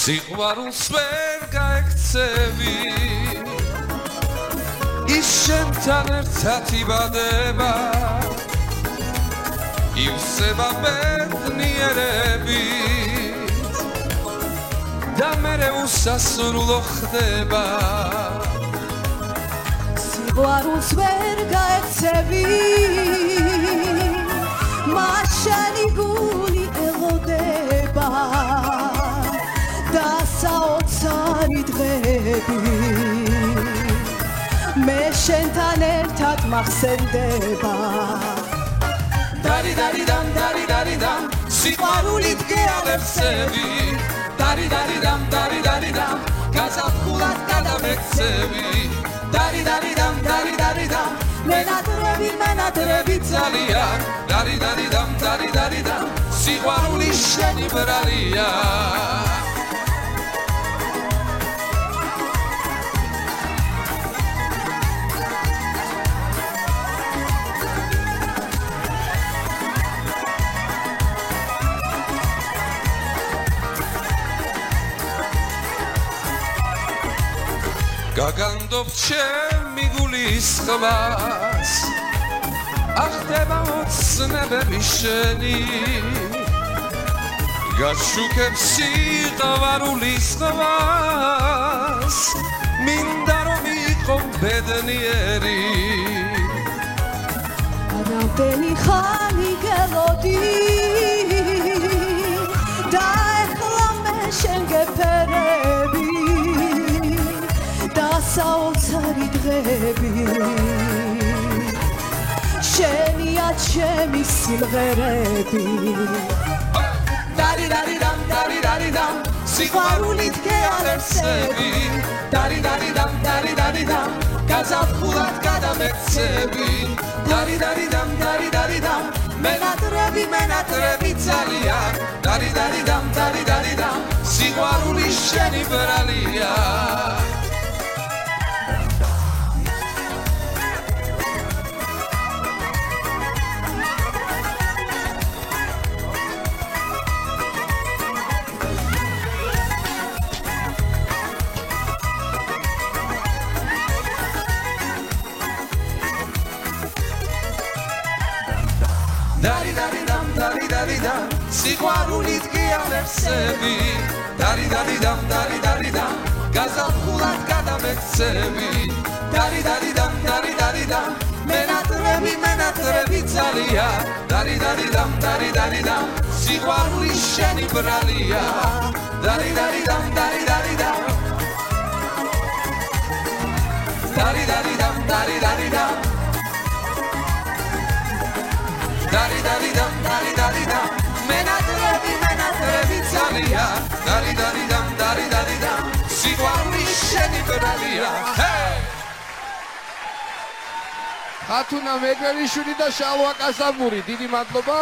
სიყვარულს ვერ გაექცევი ის შენთან ერთად იბადება ივსება ბედნიერებით და მერე უსასრულო ხდება სიყვარულს ვერ გაექცევი მას შენი გული ელოდება და საოცარი დღეები მე შენთან ერთად მახსენდება დარი დარი დამ დარი დარი დამ სიყვარულით გეალერსები დარი დარი დამ გაზაფხულად გადამექცევი დარი დარი დამ მენატრები ძალიან დარი დარი დამ სიყვარული შენი ბრალია გაგანდობ ჩემი გულის ხმას ახდება ოცნებები შენი გაშუქებს სიყვარულის ხმას მინდა რომ იყო ბედნიერი რამდენი ხანი გელოდი და ეხლა მე შენ გეფერები საოცარი დღეები შენია ჩემი სიმღერები დარი დამ სიყვარულით გეალერსები დარი დამ გაზაფხულად გადამექცევი დარი დამ მენატრები ძალიან დარი დამ სიყვარული შენი ბრალია დარი დამ სიყვარულით გეალერსები დარი დამ გაზაფხულად გადამექცევი დარი დამ მენატრები ძალიან დარი დამ სიყვარული შენი ბრალია დარი დამ მენატრები ძალიან დარი დამ სიყვარული შენი ბრალია ხათუნა მეგველიშვილი და შალვა კასამური დიდი მადლობა